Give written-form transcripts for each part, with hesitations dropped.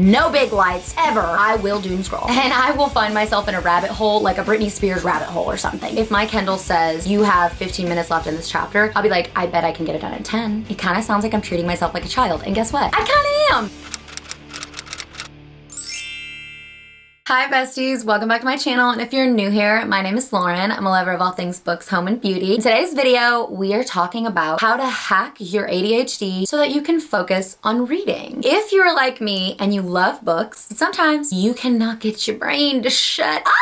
no big lights, ever, I will doom scroll. And I will find myself in a rabbit hole, like a Britney Spears rabbit hole or something. If my Kindle says, you have 15 minutes left in this chapter, I'll be like, I bet I can get it done in 10. It kind of sounds like I'm treating myself like a child. And guess what? I kind of am. Hi besties, welcome back to my channel, and if you're new here, my name is Lauren. I'm a lover of all things books, home, and beauty. In today's video, we are talking about how to hack your ADHD so that you can focus on reading. If you're like me and you love books, sometimes you cannot get your brain to shut up.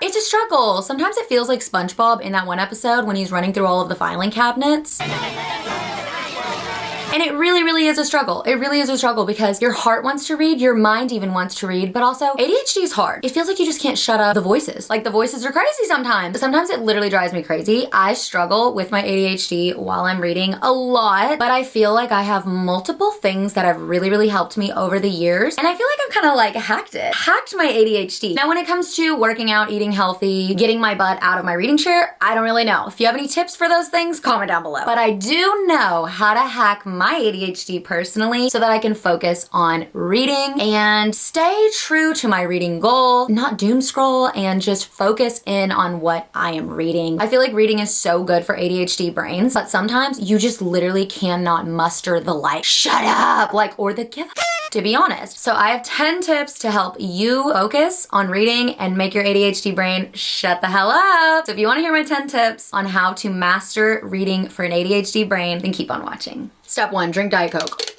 It's a struggle. Sometimes it feels like SpongeBob in that one episode when he's running through all of the filing cabinets. And it really is a struggle. It really is a struggle because your heart wants to read, your mind even wants to read, but also ADHD is hard. It feels like you just can't shut up the voices. Like the voices are crazy sometimes. Sometimes it literally drives me crazy. I struggle with my ADHD while I'm reading a lot, but I feel like I have multiple things that have really helped me over the years. And I feel like I've kind of like hacked my ADHD. Now, when it comes to working out, eating healthy, getting my butt out of my reading chair, I don't really know. If you have any tips for those things, comment down below. But I do know how to hack my ADHD personally so that I can focus on reading and stay true to my reading goal, not doom scroll, and just focus in on what I am reading. I feel like reading is so good for ADHD brains, but sometimes you just literally cannot muster the like, shut up, like, or the give up, to be honest. So I have 10 tips to help you focus on reading and make your ADHD brain shut the hell up. So if you want to hear my 10 tips on how to master reading for an ADHD brain, then keep on watching. Step 1, drink Diet Coke.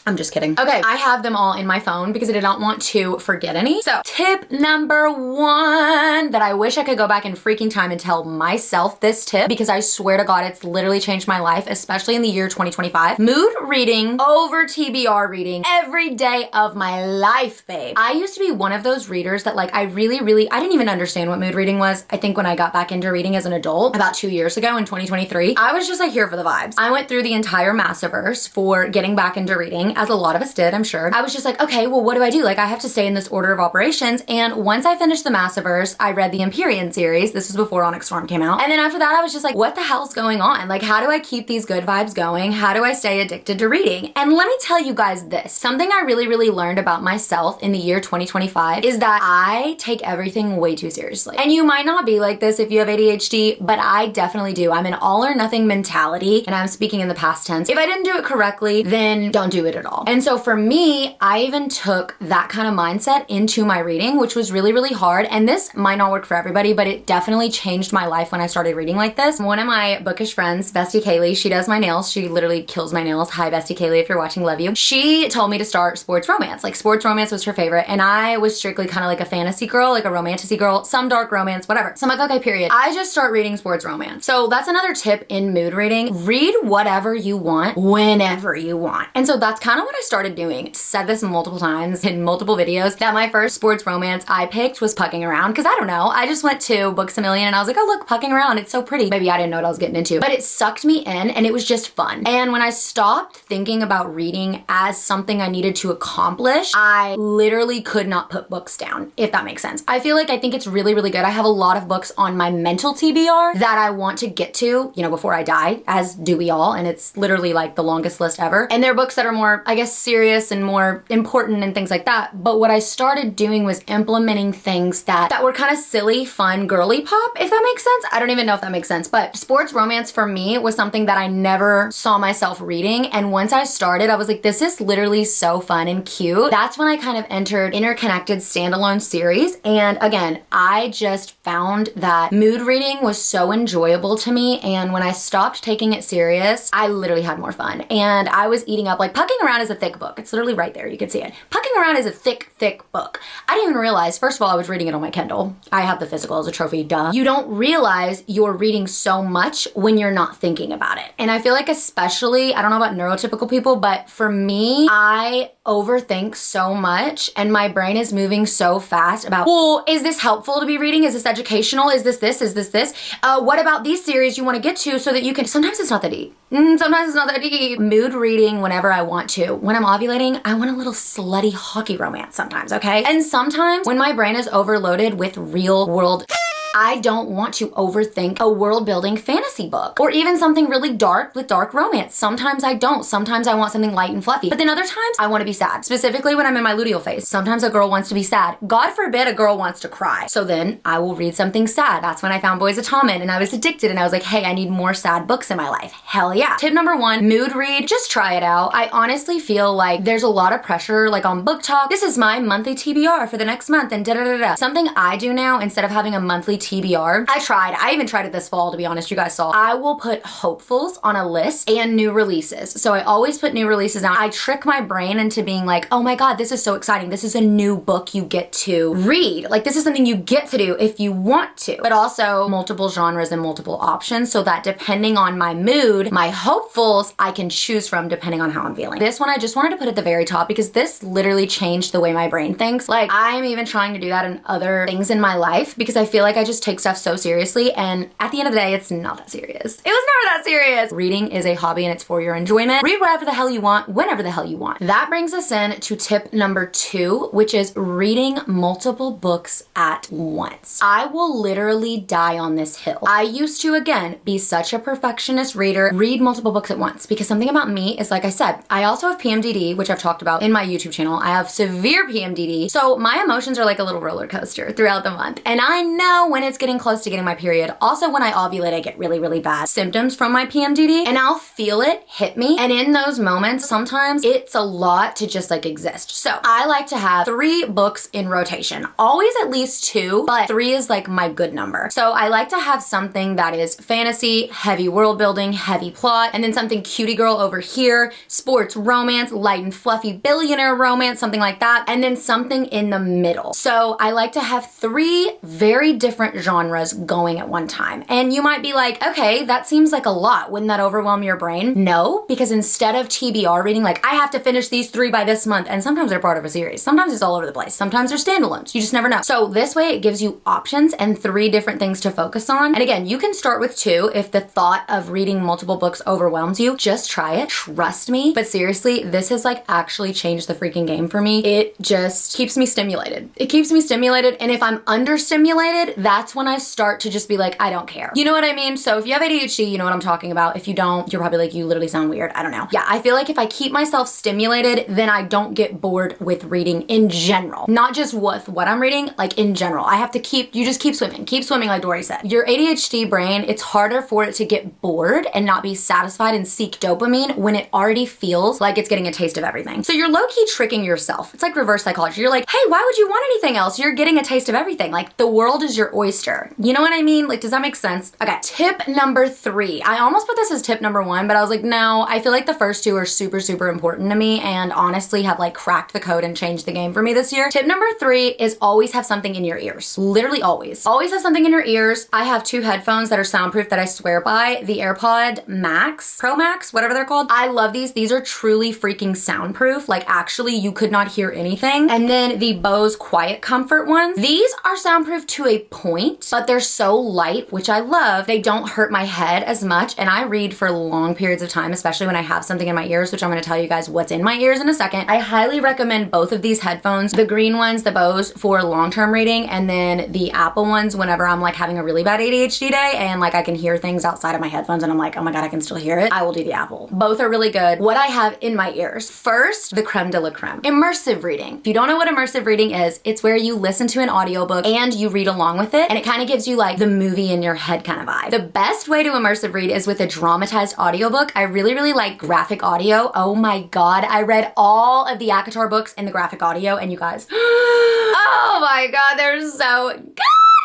I'm just kidding. Okay, I have them all in my phone because I did not want to forget any. So tip number 1 that I wish I could go back in freaking time and tell myself this tip, because I swear to God, it's literally changed my life, especially in the year 2025. Mood reading over TBR reading every day of my life, babe. I used to be one of those readers that like I didn't even understand what mood reading was. I think when I got back into reading as an adult about 2 years ago in 2023, I was just like here for the vibes. I went through the entire Massiverse for getting back into reading, as a lot of us did, I'm sure. I was just like, okay, well, what do I do? Like, I have to stay in this order of operations. And once I finished the Massiverse, I read the Empyrean series. This was before Onyx came out. And then after that, I was just like, what the hell's going on? Like, how do I keep these good vibes going? How do I stay addicted to reading? And let me tell you guys this. Something I really learned about myself in the year 2025 is that I take everything way too seriously. And you might not be like this if you have ADHD, but I definitely do. I'm an all or nothing mentality, and I'm speaking in the past tense. If I didn't do it correctly, then don't do it at all. And so for me, I even took that kind of mindset into my reading, which was really hard. And this might not work for everybody, but it definitely changed my life when I started reading like this. One of my bookish friends, Bestie Kaylee, she does my nails. She literally kills my nails. Hi, Bestie Kaylee, if you're watching, love you. She told me to start sports romance. Like, sports romance was her favorite. And I was strictly kind of like a fantasy girl, like a romantasy girl, some dark romance, whatever. So I'm like, okay, period. I just start reading sports romance. So that's another tip in mood reading. Read whatever you want, whenever you want. And so that's kind of what I started doing. Said this multiple times in multiple videos that my first sports romance I picked was Pucking Around, because I don't know, I just went to Books A Million and I was like, oh look, Pucking Around, it's so pretty. Maybe I didn't know what I was getting into, but it sucked me in and it was just fun. And when I stopped thinking about reading as something I needed to accomplish, I literally could not put books down, if that makes sense. I think it's really good. I have a lot of books on my mental TBR that I want to get to, you know, before I die, as do we all, and it's literally like the longest list ever. And they're books that are more, I guess, serious and more important and things like that. But what I started doing was implementing things that were kind of silly, fun, girly pop, if that makes sense. I don't even know if that makes sense, but sports romance for me was something that I never saw myself reading. And once I started, I was like, this is literally so fun and cute. That's when I kind of entered interconnected standalone series. And again, I just found that mood reading was so enjoyable to me. And when I stopped taking it serious, I literally had more fun. And I was eating up, like, Pucking Around is a thick book. It's literally right there. You can see it. Pucking Around is a thick book. I didn't even realize, first of all, I was reading it on my Kindle. I have the physical as a trophy, duh. You don't realize you're reading so much when you're not thinking about it. And I feel like especially, I don't know about neurotypical people, but for me, I overthink so much and my brain is moving so fast about, well, is this helpful to be reading? Is this educational? Is this this? Is this this? What about these series you want to get to so that you can, sometimes it's not that deep. Sometimes it's not that deep. Mood reading whenever I want to. When I'm ovulating, I want a little slutty hockey romance sometimes, okay? And sometimes when my brain is overloaded with real world I don't want to overthink a world building fantasy book or even something really dark with dark romance. Sometimes I don't. Sometimes I want something light and fluffy. But then other times I want to be sad. Specifically when I'm in my luteal phase. Sometimes a girl wants to be sad. God forbid a girl wants to cry. So then I will read something sad. That's when I found Boys of Tommen and I was addicted and I was like, hey, I need more sad books in my life. Hell yeah. Tip number 1, mood read. Just try it out. I honestly feel like there's a lot of pressure like on Book Talk. This is my monthly TBR for the next month and da-da-da-da. Something I do now instead of having a monthly TBR, I even tried it this fall to be honest, you guys saw. I will put hopefuls on a list and new releases. So I always put new releases out. I trick my brain into being like, oh my God, this is so exciting. This is a new book you get to read. Like this is something you get to do if you want to, but also multiple genres and multiple options so that depending on my mood, my hopefuls, I can choose from depending on how I'm feeling. This one I just wanted to put at the very top because this literally changed the way my brain thinks. Like I'm even trying to do that in other things in my life because I feel like I just take stuff so seriously and at the end of the day, it's not that serious. It was never that serious. Reading is a hobby and it's for your enjoyment. Read whatever the hell you want, whenever the hell you want. That brings us in to tip number 2, which is reading multiple books at once. I will literally die on this hill. I used to, again, be such a perfectionist reader, read multiple books at once because something about me is, like I said, I also have PMDD, which I've talked about in my YouTube channel. I have severe PMDD. So my emotions are like a little roller coaster throughout the month. And I know when it's getting close to getting my period. Also, when I ovulate, I get really, really bad symptoms from my PMDD and I'll feel it hit me. And in those moments, sometimes it's a lot to just like exist. So I like to have 3 books in rotation, always at least 2, but 3 is like my good number. So I like to have something that is fantasy, heavy world building, heavy plot, and then something cutie girl over here, sports, romance, light and fluffy billionaire romance, something like that, and then something in the middle. So I like to have 3 very different genres going at one time. And you might be like, okay, that seems like a lot. Wouldn't that overwhelm your brain? No, because instead of TBR reading, like I have to finish these 3 by this month, and sometimes they're part of a series. Sometimes it's all over the place. Sometimes they're standalones. You just never know. So this way it gives you options and 3 different things to focus on. And again, you can start with 2 if the thought of reading multiple books overwhelms you. Just try it. Trust me. But seriously, this has like actually changed the freaking game for me. It just keeps me stimulated. It keeps me stimulated. And if I'm understimulated, that's when I start to just be like, I don't care. You know what I mean? So if you have ADHD, you know what I'm talking about. If you don't, you're probably like, you literally sound weird. I don't know. Yeah, I feel like if I keep myself stimulated, then I don't get bored with reading in general. Not just with what I'm reading, like in general. I have to you just keep swimming like Dory said. Your ADHD brain, it's harder for it to get bored and not be satisfied and seek dopamine when it already feels like it's getting a taste of everything. So you're low-key tricking yourself. It's like reverse psychology. You're like, hey, why would you want anything else? You're getting a taste of everything. Like the world is your oyster. You know what I mean? Like, does that make sense? Okay, tip number 3. I almost put this as tip number 1, but I was like, no, I feel like the first 2 are super, super important to me and honestly have like cracked the code and changed the game for me this year. Tip number 3 is always have something in your ears. Literally always. Always have something in your ears. I have 2 headphones that are soundproof that I swear by. The AirPod Max, Pro Max, whatever they're called. I love these. These are truly freaking soundproof. Like actually you could not hear anything. And then the Bose Quiet Comfort ones. These are soundproof to a point, but they're so light, which I love. They don't hurt my head as much. And I read for long periods of time, especially when I have something in my ears, which I'm going to tell you guys what's in my ears in a second. I highly recommend both of these headphones. The green ones, the Bose, for long-term reading, and then the Apple ones whenever I'm like having a really bad ADHD day and like I can hear things outside of my headphones and I'm like, oh my God, I can still hear it. I will do the Apple. Both are really good. What I have in my ears. First, the creme de la creme. Immersive reading. If you don't know what immersive reading is, it's where you listen to an audiobook and you read along with it and it kind of gives you like the movie in your head kind of vibe. The best way to immersive read is with a dramatized audiobook. I really, really like graphic audio. Oh my God. I read all of the ACOTAR books in the graphic audio and you guys, oh my God, they're so good.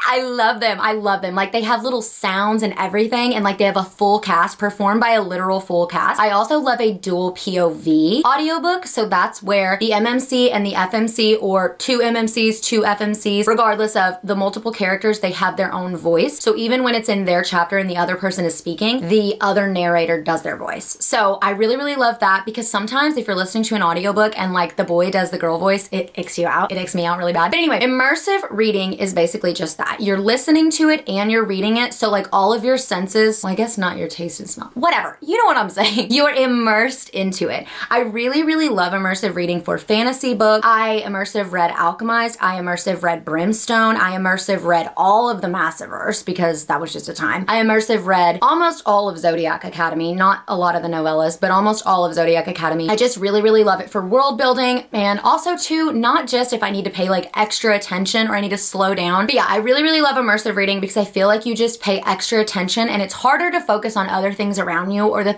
I love them. I love them. Like they have little sounds and everything and like they have a full cast performed by a literal full cast. I also love a dual POV audiobook. So that's where the MMC and the FMC or 2 MMCs, 2 FMCs, regardless of the multiple characters, they have their own voice. So even when it's in their chapter and the other person is speaking, the other narrator does their voice. So I really, really love that because sometimes if you're listening to an audiobook and like the boy does the girl voice, it icks you out. It icks me out really bad. But anyway, immersive reading is basically just that. you're listening to it and you're reading it. So like all of your senses, well, I guess not your taste and smell, whatever. You know what I'm saying? You are immersed into it. I really, really love immersive reading for fantasy books. I immersive read Alchemized. I immersive read Brimstone. I immersive read all of the Massiverse because that was just a time. I immersive read almost all of Zodiac Academy, not a lot of the novellas, but almost all of Zodiac Academy. I just really, really love it for world building, and also too, not just if I need to pay like extra attention or I need to slow down. But yeah, I really, really love immersive reading because I feel like you just pay extra attention and it's harder to focus on other things around you or the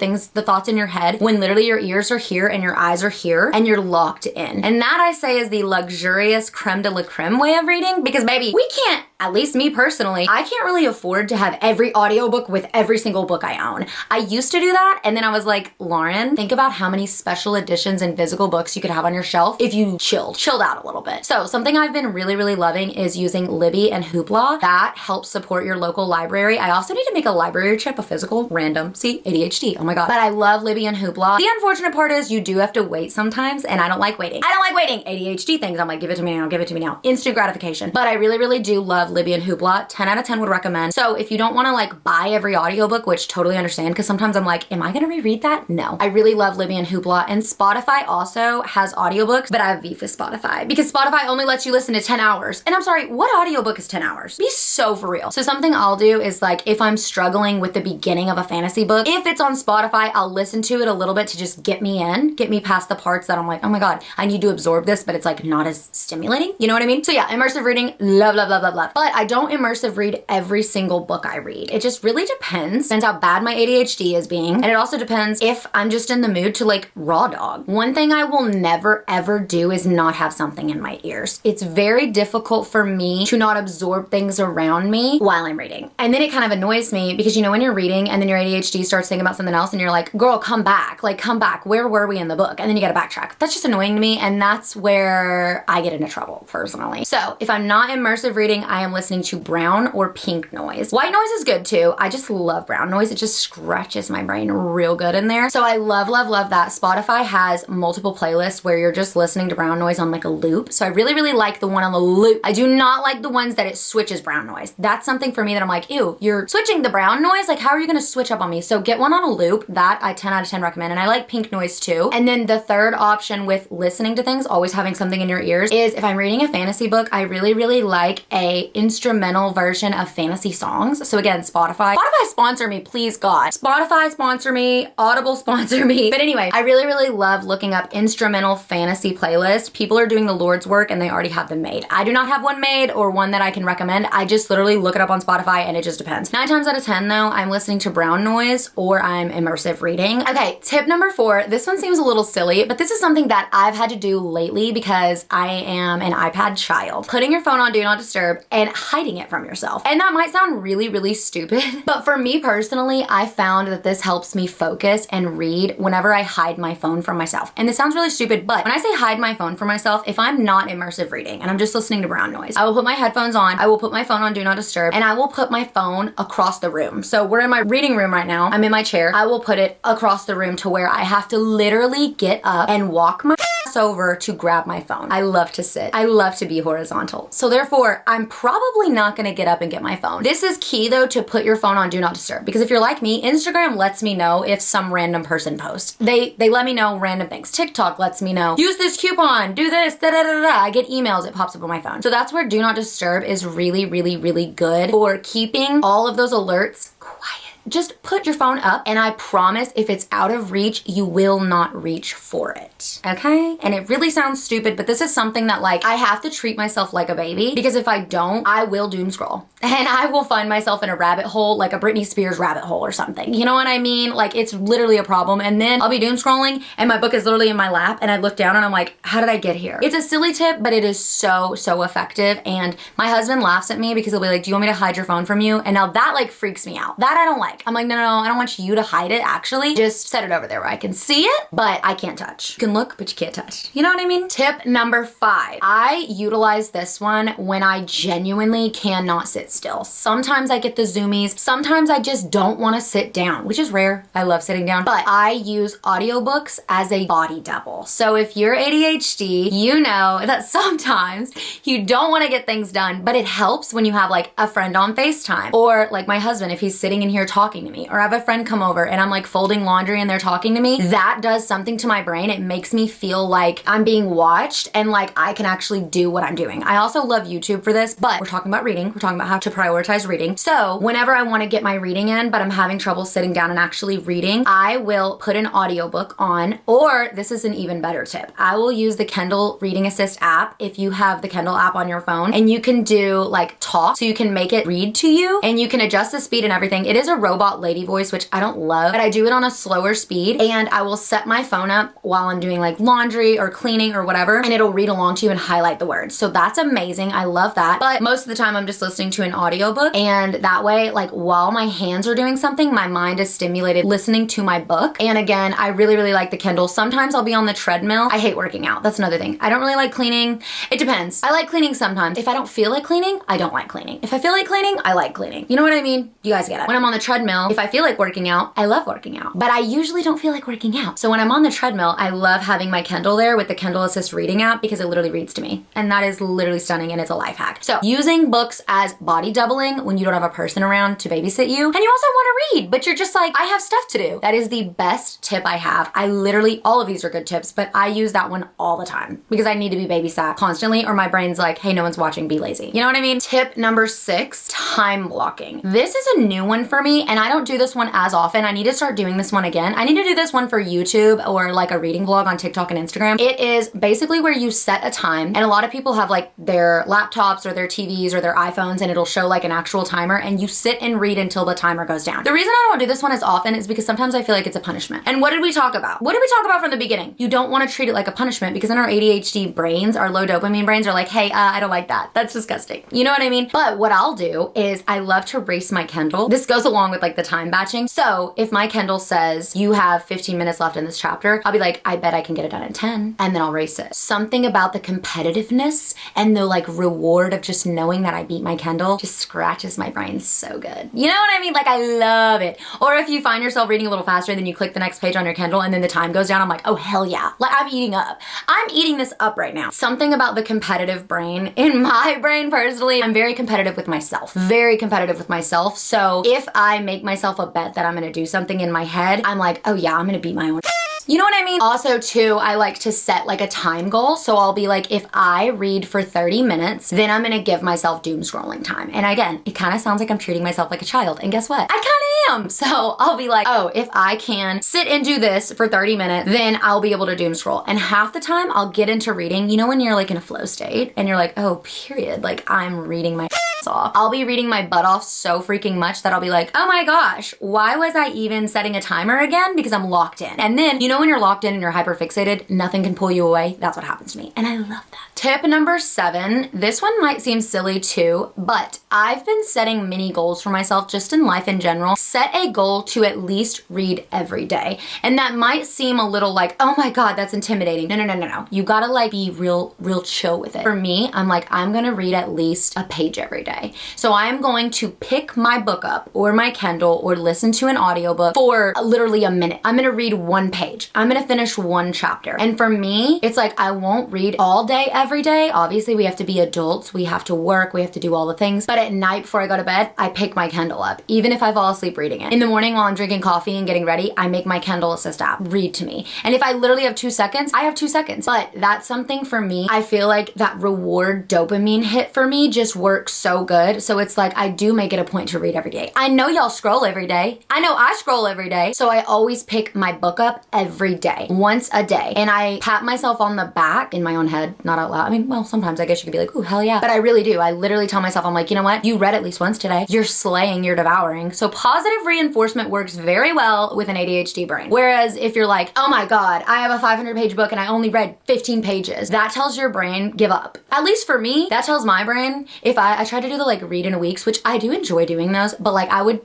thoughts in your head when literally your ears are here and your eyes are here and you're locked in. And that I say is the luxurious creme de la creme way of reading, because baby, we can't, at least me personally, I can't really afford to have every audiobook with every single book I own. I used to do that, and then I was like, Lauren, think about how many special editions and physical books you could have on your shelf if you chilled out a little bit. So something I've been really, really loving is using Libby and Hoopla. That helps support your local library. I also need to make a library trip, a physical, random, see, ADHD, oh my God. But I love Libby and Hoopla. The unfortunate part is you do have to wait sometimes, and I don't like waiting. I don't like waiting. ADHD things, I'm like, give it to me now, give it to me now. Instant gratification. But I really, really do love Libby and Hoopla. 10 out of 10 would recommend. So if you don't want to like buy every audiobook, which totally understand, because sometimes I'm like, am I gonna reread that? No. I really love Libby and Hoopla, and Spotify also has audiobooks, but I have beef with Spotify because Spotify only lets you listen to 10 hours. And I'm sorry, what audiobook is 10 hours? Be so for real. So something I'll do is like, if I'm struggling with the beginning of a fantasy book, if it's on Spotify, I'll listen to it a little bit to just get me in, get me past the parts that I'm like, oh my God, I need to absorb this, but it's like not as stimulating. You know what I mean? So yeah, immersive reading, love, love, love, love, love. But I don't immersive read every single book I read. It just really depends how bad my ADHD is being. And it also depends if I'm just in the mood to like raw dog. One thing I will never ever do is not have something in my ears. It's very difficult for me to not absorb things around me while I'm reading. And then it kind of annoys me because you know when you're reading and then your ADHD starts thinking about something else and you're like, girl, come back. Like, come back. Where were we in the book? And then you gotta backtrack. That's just annoying to me, and that's where I get into trouble personally. So if I'm not immersive reading, I am listening to brown or pink noise. White noise is good too. I just love brown noise. It just scratches my brain real good in there. So I love, love, love that. Spotify has multiple playlists where you're just listening to brown noise on like a loop. So I really, really like the one on the loop. I do not like the ones that it switches brown noise. That's something for me that I'm like, ew, you're switching the brown noise? Like, how are you gonna switch up on me? So get one on a loop. That I 10 out of 10 recommend. And I like pink noise too. And then the third option with listening to things, always having something in your ears, is if I'm reading a fantasy book, I really, really like a instrumental version of fantasy songs. So again, Spotify sponsor me, please God. Spotify sponsor me, Audible sponsor me. But anyway, I really, really love looking up instrumental fantasy playlists. People are doing the Lord's work and they already have them made. I do not have one made or one that I can recommend. I just literally look it up on Spotify and it just depends. 9 times out of 10 though, I'm listening to brown noise or I'm immersive reading. Okay, tip number 4. This one seems a little silly, but this is something that I've had to do lately because I am an iPad child. Putting your phone on Do Not Disturb and hiding it from yourself. And that might sound really, really stupid, but for me personally, I found that this helps me focus and read whenever I hide my phone from myself. And this sounds really stupid, but when I say hide my phone from myself, if I'm not immersive reading and I'm just listening to brown noise, I will put my headphones on, I will put my phone on Do Not Disturb, and I will put my phone across the room. So we're in my reading room right now. I'm in my chair. I will put it across the room to where I have to literally get up and walk my ass over to grab my phone. I love to sit. I love to be horizontal. So therefore, I'm probably not gonna get up and get my phone. This is key though, to put your phone on Do Not Disturb, because if you're like me, Instagram lets me know if some random person posts. They let me know random things. TikTok lets me know, use this coupon, do this, da da da da. I get emails, it pops up on my phone. So that's where Do Not Disturb is really, really, really good for keeping all of those alerts quiet. Just put your phone up and I promise if it's out of reach, you will not reach for it, okay? And it really sounds stupid, but this is something that like I have to treat myself like a baby, because if I don't, I will doom scroll and I will find myself in a rabbit hole, like a Britney Spears rabbit hole or something. You know what I mean? Like it's literally a problem. And then I'll be doom scrolling and my book is literally in my lap and I look down and I'm like, how did I get here? It's a silly tip, but it is so, so effective. And my husband laughs at me because he'll be like, do you want me to hide your phone from you? And now that like freaks me out. That I don't like. like. I'm like, no, I don't want you to hide it actually. Just set it over there where I can see it, but I can't touch. You can look, but you can't touch. You know what I mean? Tip number 5. I utilize this one when I genuinely cannot sit still. Sometimes I get the zoomies. Sometimes I just don't want to sit down, which is rare. I love sitting down, but I use audiobooks as a body double. So if you're ADHD, you know that sometimes you don't want to get things done, but it helps when you have like a friend on FaceTime, or like my husband, if he's sitting in here talking to me, or I have a friend come over and I'm like folding laundry and they're talking to me. That does something to my brain. It makes me feel like I'm being watched and like I can actually do what I'm doing. I also love YouTube for this, but we're talking about reading. We're talking about how to prioritize reading. So whenever I want to get my reading in, but I'm having trouble sitting down and actually reading, I will put an audiobook on, or this is an even better tip. I will use the Kindle Reading Assist app if you have the Kindle app on your phone, and you can do like talk, so you can make it read to you and you can adjust the speed and everything. It is a robot lady voice, which I don't love, but I do it on a slower speed, and I will set my phone up while I'm doing like laundry or cleaning or whatever, and it'll read along to you and highlight the words. So that's amazing. I love that. But most of the time I'm just listening to an audiobook, and that way, like while my hands are doing something, my mind is stimulated listening to my book. And again, I really like the Kindle. Sometimes I'll be on the treadmill. I hate working out. That's another thing. I don't really like cleaning. It depends. I like cleaning sometimes. If I don't feel like cleaning, I don't like cleaning. If I feel like cleaning, I like cleaning. You know what I mean? You guys get it. When I'm on the treadmill, if I feel like working out, I love working out. But I usually don't feel like working out. So when I'm on the treadmill, I love having my Kindle there with the Kindle Assist reading app, because it literally reads to me. And that is literally stunning, and it's a life hack. So using books as body doubling when you don't have a person around to babysit you, and you also want to read, but you're just like, I have stuff to do. That is the best tip I have. I literally, all of these are good tips, but I use that one all the time because I need to be babysat constantly, or my brain's like, hey, no one's watching, be lazy. You know what I mean? Tip number 6, time blocking. This is a new one for me, and I don't do this one as often. I need to start doing this one again. I need to do this one for YouTube or like a reading vlog on TikTok and Instagram. It is basically where you set a time, and a lot of people have like their laptops or their TVs or their iPhones, and it'll show like an actual timer, and you sit and read until the timer goes down. The reason I don't do this one as often is because sometimes I feel like it's a punishment. And what did we talk about? What did we talk about from the beginning? You don't want to treat it like a punishment, because in our ADHD brains, our low dopamine brains are like, hey, I don't like that. That's disgusting. You know what I mean? But what I'll do is I love to race my Kindle. This goes along with like the time batching. So if my Kindle says you have 15 minutes left in this chapter, I'll be like, I bet I can get it done in 10, and then I'll race it. Something about the competitiveness and the like reward of just knowing that I beat my Kindle just scratches my brain so good. You know what I mean? Like, I love it. Or if you find yourself reading a little faster, then you click the next page on your Kindle and then the time goes down, I'm like, oh hell yeah. Like, I'm eating up. I'm eating this up right now. Something about the competitive brain. In my brain personally, I'm very competitive with myself. Very competitive with myself. So if I make myself a bet that I'm gonna do something in my head, I'm like, oh yeah, I'm gonna beat my own. You know what I mean? Also too, I like to set like a time goal. So I'll be like, if I read for 30 minutes, then I'm gonna give myself doom scrolling time. And again, it kind of sounds like I'm treating myself like a child. And guess what? I kind of am. So I'll be like, oh, if I can sit and do this for 30 minutes, then I'll be able to doom scroll. And half the time I'll get into reading. You know when you're like in a flow state and you're like, oh, period. Like, I'm reading my off. I'll be reading my butt off so freaking much that I'll be like, oh my gosh, why was I even setting a timer again? Because I'm locked in. And then, you know when you're locked in and you're hyper fixated, nothing can pull you away? That's what happens to me. And I love that. Tip number 7, this one might seem silly too, but I've been setting mini goals for myself just in life in general. Set a goal to at least read every day. And that might seem a little like, oh my God, that's intimidating. No. You gotta like be real chill with it. For me, I'm like, I'm gonna read at least a page every day. So I'm going to pick my book up or my Kindle or listen to an audiobook for literally a minute. I'm gonna read 1 page. I'm gonna finish 1 chapter. And for me, it's like, I won't read all day every day. Obviously, we have to be adults. We have to work. We have to do all the things. But at night before I go to bed, I pick my Kindle up, even if I fall asleep reading it. In the morning while I'm drinking coffee and getting ready, I make my Kindle Assist app read to me. And if I literally have 2 seconds, I have 2 seconds. But that's something for me. I feel like that reward dopamine hit for me just works so good. So it's like, I do make it a point to read every day. I know y'all scroll every day. I know I scroll every day. So I always pick my book up every day, once a day. And I pat myself on the back in my own head, not out loud. I mean, well, sometimes I guess you could be like, ooh, hell yeah. But I really do. I literally tell myself, I'm like, you know what? You read at least once today. You're slaying, you're devouring. So positive reinforcement works very well with an ADHD brain. Whereas if you're like, oh my God, I have a 500-page book and I only read 15 pages, that tells your brain, give up. At least for me, that tells my brain, if I tried to to do the like read in a weeks, which I do enjoy doing those, but like I would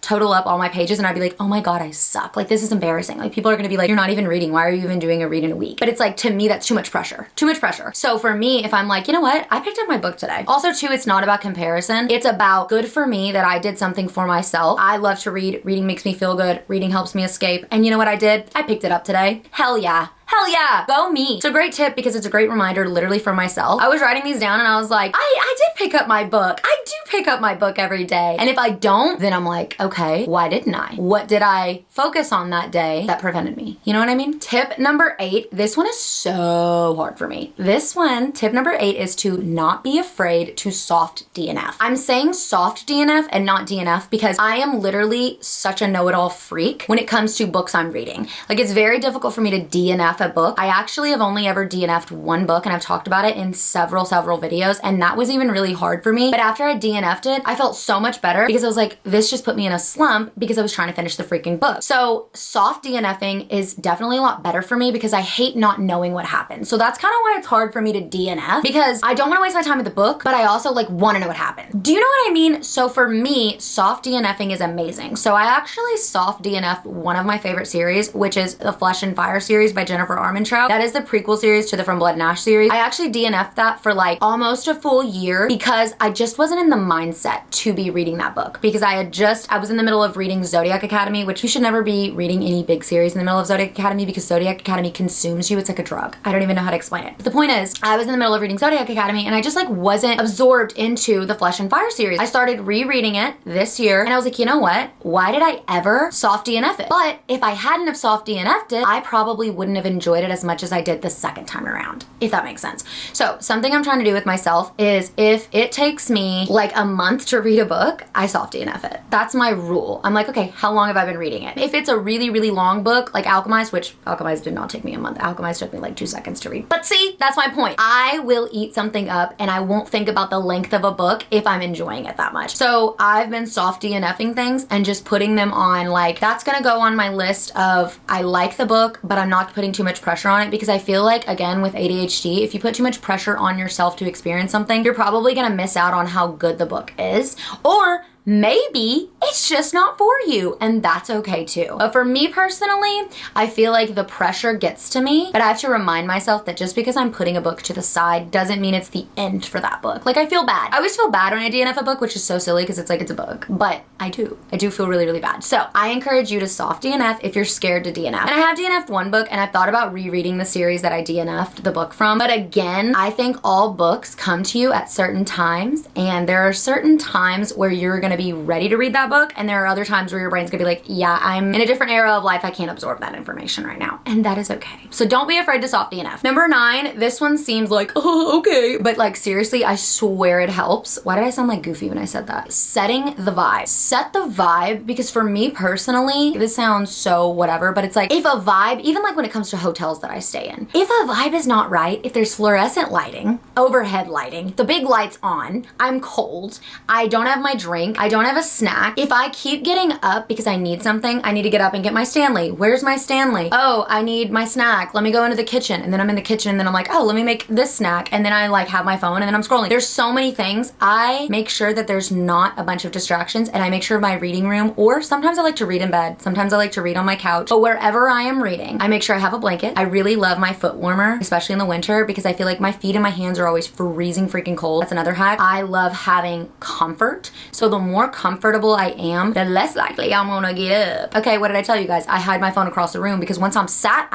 total up all my pages and I'd be like, oh my God, I suck. Like this is embarrassing. Like people are gonna be like, you're not even reading. Why are you even doing a read in a week? But it's like, to me, that's too much pressure. Too much pressure. So for me, if I'm like, you know what? I picked up my book today. Also too, it's not about comparison. It's about good for me that I did something for myself. I love to read. Reading makes me feel good. Reading helps me escape. And you know what I did? I picked it up today. Hell yeah. Hell yeah, go me. It's a great tip because it's a great reminder literally for myself. I was writing these down and I was like, I did pick up my book. I do pick up my book every day. And if I don't, then I'm like, okay, why didn't I? What did I focus on that day that prevented me? You know what I mean? Tip number 8, this one is so hard for me. This one, tip number 8 is to not be afraid to soft DNF. I'm saying soft DNF and not DNF because I am literally such a know-it-all freak when it comes to books I'm reading. Like it's very difficult for me to DNF a book. I actually have only ever DNF'd one book and I've talked about it in several videos, and that was even really hard for me. But after I DNF'd it, I felt so much better because I was like, this just put me in a slump because I was trying to finish the freaking book. So soft DNFing is definitely a lot better for me because I hate not knowing what happened. So that's kind of why it's hard for me to DNF, because I don't want to waste my time with the book, but I also like want to know what happened. Do you know what I mean? So for me, soft DNFing is amazing. So I actually soft DNF'd one of my favorite series, which is the Flesh and Fire series by Jennifer Armentrout. That is the prequel series to the From Blood and Ash series. I actually DNF'd that for like almost a full year because I just wasn't in the mindset to be reading that book, because I was in the middle of reading Zodiac Academy, which you should never be reading any big series in the middle of Zodiac Academy because Zodiac Academy consumes you. It's like a drug. I don't even know how to explain it. But the point is, I was in the middle of reading Zodiac Academy and I just like wasn't absorbed into the Flesh and Fire series. I started rereading it this year and I was like, you know what? Why did I ever soft DNF it? But if I hadn't have soft DNF'd it, I probably wouldn't have enjoyed it as much as I did the second time around, if that makes sense. So something I'm trying to do with myself is if it takes me like a month to read a book, I soft DNF it. That's my rule. I'm like, okay, how long have I been reading it? If it's a really, really long book, like Alchemized, which Alchemized did not take me a month. Alchemized took me like 2 seconds to read. But see, that's my point. I will eat something up and I won't think about the length of a book if I'm enjoying it that much. So I've been soft DNFing things and just putting them on, like, that's gonna go on my list of I like the book, but I'm not putting too much pressure on it, because I feel like, again, with ADHD, if you put too much pressure on yourself to experience something, you're probably gonna miss out on how good the book is, or maybe it's just not for you, and that's okay too. But for me personally, I feel like the pressure gets to me, but I have to remind myself that just because I'm putting a book to the side doesn't mean it's the end for that book. Like, I feel bad. I always feel bad when I DNF a book, which is so silly because it's like, it's a book, but I do feel really, really bad. So I encourage you to soft DNF if you're scared to DNF. And I have DNF'd one book and I've thought about rereading the series that I DNF'd the book from. But again, I think all books come to you at certain times, and there are certain times where you're gonna be ready to read that book, and there are other times where your brain's gonna be like, yeah, I'm in a different era of life, I can't absorb that information right now, and that is okay. So don't be afraid to soft DNF. Number 9, this one seems like, oh, okay, but like seriously, I swear it helps. Why did I sound like goofy when I said that? Setting the vibe. Set the vibe, because for me personally, this sounds so whatever, but it's like, if a vibe, even like when it comes to hotels that I stay in, if a vibe is not right, if there's fluorescent lighting, overhead lighting, the big lights on, I'm cold, I don't have my drink, I don't have a snack. If I keep getting up because I need something, I need to get up and get my Stanley. Where's my Stanley? Oh, I need my snack. Let me go into the kitchen. And then I'm in the kitchen and then I'm like, oh, let me make this snack. And then I like have my phone and then I'm scrolling. There's so many things. I make sure that there's not a bunch of distractions, and I make sure my reading room, or sometimes I like to read in bed. Sometimes I like to read on my couch, but wherever I am reading, I make sure I have a blanket. I really love my foot warmer, especially in the winter, because I feel like my feet and my hands are always freezing freaking cold. That's another hack. I love having comfort. So the more comfortable I am, the less likely I'm gonna get up. Okay, what did I tell you guys? I hide my phone across the room because once I'm sat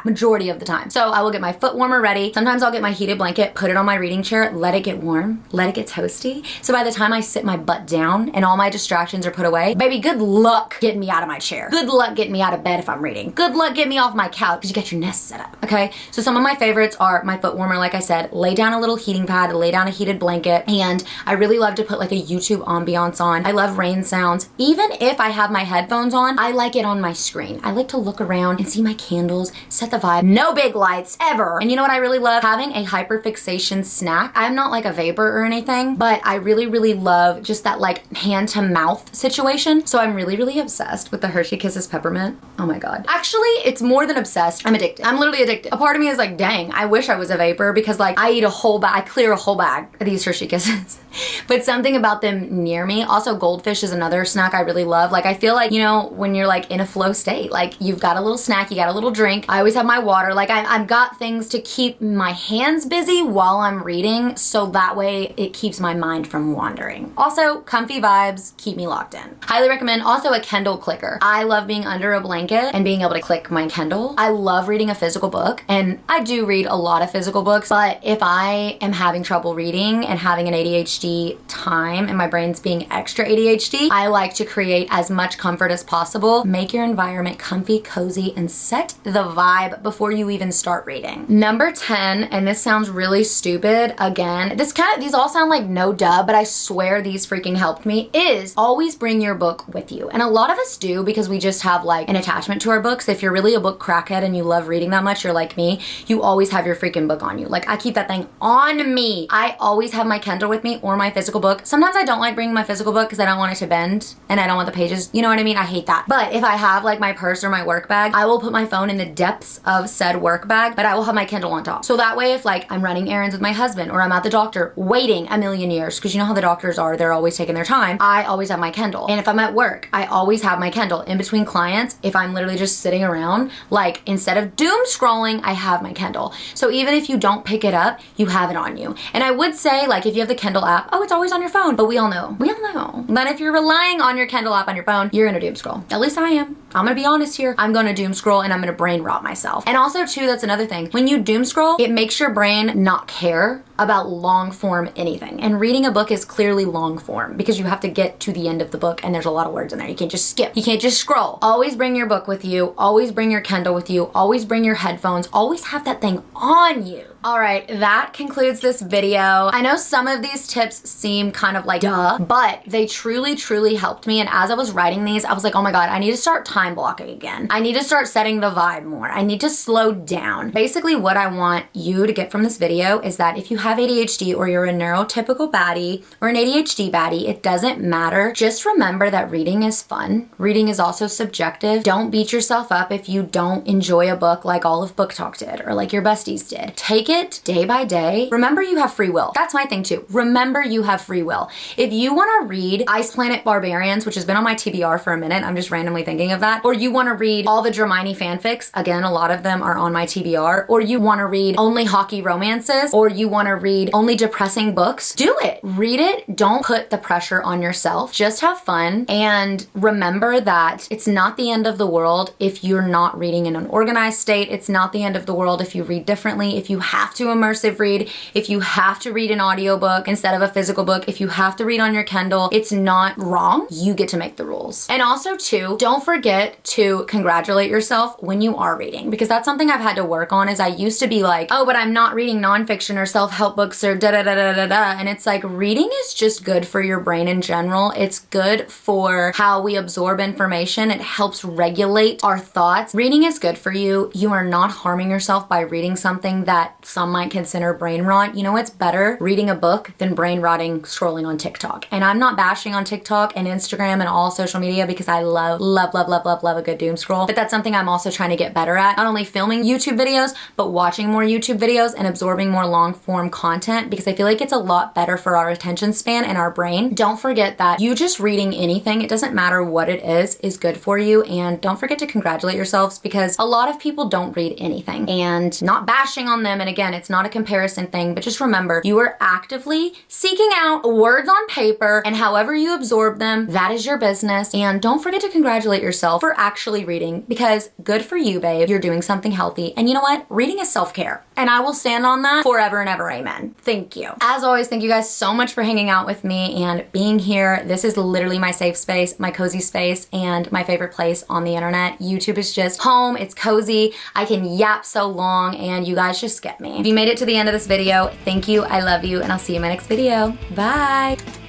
majority of the time. So I will get my foot warmer ready. Sometimes I'll get my heated blanket, put it on my reading chair, let it get warm, let it get toasty. So by the time I sit my butt down and all my distractions are put away, baby, good luck getting me out of my chair. Good luck getting me out of bed if I'm reading. Good luck getting me off my couch because you got your nest set up. Okay, so some of my favorites are my foot warmer, like I said, lay down a little heating pad, lay down a heated blanket, and I really love to put like a YouTube ambiance on. I love rain sounds. Even if I have my headphones on, I like it on my screen. I like to look around and see my candles, set the vibe. No big lights ever. And you know what I really love? Having a hyperfixation snack. I'm not like a vapor or anything, but I really, really love just that like hand to mouth situation. So I'm really, really obsessed with the Hershey Kisses peppermint. Oh my God. Actually, it's more than obsessed. I'm addicted. I'm literally addicted. A part of me is like, dang, I wish I was a vapor, because like I eat a whole bag, I clear a whole bag of these Hershey Kisses. but something about them near me. Also, goldfish is another snack I really love. Like, I feel like, you know, when you're like in a flow state, like you've got a little snack, you got a little drink. I always have my water. Like I've got things to keep my hands busy while I'm reading, so that way it keeps my mind from wandering. Also, comfy vibes keep me locked in. Highly recommend also a Kindle clicker. I love being under a blanket and being able to click my Kindle. I love reading a physical book, and I do read a lot of physical books, but if I am having trouble reading and having an ADHD time and my brain's being extra ADHD, I like to create as much comfort as possible. Make your environment comfy, cozy, and set the vibe before you even start reading. Number 10, and this sounds really stupid, again, these all sound like no duh, but I swear these freaking helped me, is always bring your book with you. And a lot of us do because we just have like an attachment to our books. If you're really a book crackhead and you love reading that much, you're like me, you always have your freaking book on you. Like, I keep that thing on me. I always have my Kindle with me or my physical book. Sometimes I don't like bringing my physical book because I don't want it to bend and I don't want the pages, you know what I mean? I hate that. But if I have like my purse or my work bag, I will put my phone in the depths of said work bag, but I will have my Kindle on top. So that way, if like I'm running errands with my husband or I'm at the doctor waiting a million years, because you know how the doctors are, they're always taking their time, I always have my Kindle. And if I'm at work, I always have my Kindle. In between clients, if I'm literally just sitting around, like instead of doom scrolling, I have my Kindle. So even if you don't pick it up, you have it on you. And I would say, like, if you have the Kindle app, oh, it's always on your phone. But we all know that if you're relying on your Kindle app on your phone, you're gonna doom scroll. At least I am. I'm gonna be honest here. I'm gonna doom scroll and I'm gonna brain rot myself. And also too, that's another thing. When you doom scroll, it makes your brain not care about long form anything. And reading a book is clearly long form because you have to get to the end of the book and there's a lot of words in there. You can't just skip. You can't just scroll. Always bring your book with you. Always bring your Kindle with you. Always bring your headphones. Always have that thing on you. All right, that concludes this video. I know some of these tips seem kind of like duh, but they truly, truly helped me. And as I was writing these, I was like, oh my God, I need to start time blocking again. I need to start setting the vibe more. I need to slow down. Basically, what I want you to get from this video is that if you have ADHD or you're a neurotypical baddie or an ADHD baddie, it doesn't matter. Just remember that reading is fun. Reading is also subjective. Don't beat yourself up if you don't enjoy a book like all of Book Talk did or like your besties did. Take it day by day. Remember, you have free will. That's my thing too. Remember, you have free will. If you want to read Ice Planet Barbarians, which has been on my TBR for a minute, I'm just randomly thinking of that, or you want to read all the Dramini fanfics, again, a lot of them are on my TBR, or you want to read only hockey romances, or you want to read only depressing books, do it. Read it. Don't put the pressure on yourself. Just have fun and remember that it's not the end of the world if you're not reading in an organized state. It's not the end of the world if you read differently, if you have to immersive read, if you have to read an audiobook instead of a physical book, if you have to read on your Kindle, it's not wrong. You get to make the rules. And also too, don't forget to congratulate yourself when you are reading, because that's something I've had to work on. Is I used to be like, oh, but I'm not reading nonfiction or self-help books or da da da da da da. And it's like, reading is just good for your brain in general. It's good for how we absorb information. It helps regulate our thoughts. Reading is good for you. You are not harming yourself by reading something that some might consider brain rot. You know what's better? Reading a book than brain rotting scrolling on TikTok. And I'm not bashing on TikTok and Instagram and all social media because I love a good doom scroll. But that's something I'm also trying to get better at. Not only filming YouTube videos, but watching more YouTube videos and absorbing more long form content, because I feel like it's a lot better for our attention span and our brain. Don't forget that you just reading anything, it doesn't matter what it is good for you. And don't forget to congratulate yourselves, because a lot of people don't read anything, and not bashing on them. And again, it's not a comparison thing, but just remember, you are actively seeking out words on paper, and however you absorb them, that is your business. And don't forget to congratulate yourself for actually reading, because good for you, babe. You're doing something healthy. And you know what? Reading is self-care. And I will stand on that forever and ever. Amen. Thank you. As always, thank you guys so much for hanging out with me and being here. This is literally my safe space, my cozy space, and my favorite place on the internet. YouTube is just home. It's cozy. I can yap so long, and you guys just get me. If you made it to the end of this video, thank you. I love you, and I'll see you in my next video. Bye.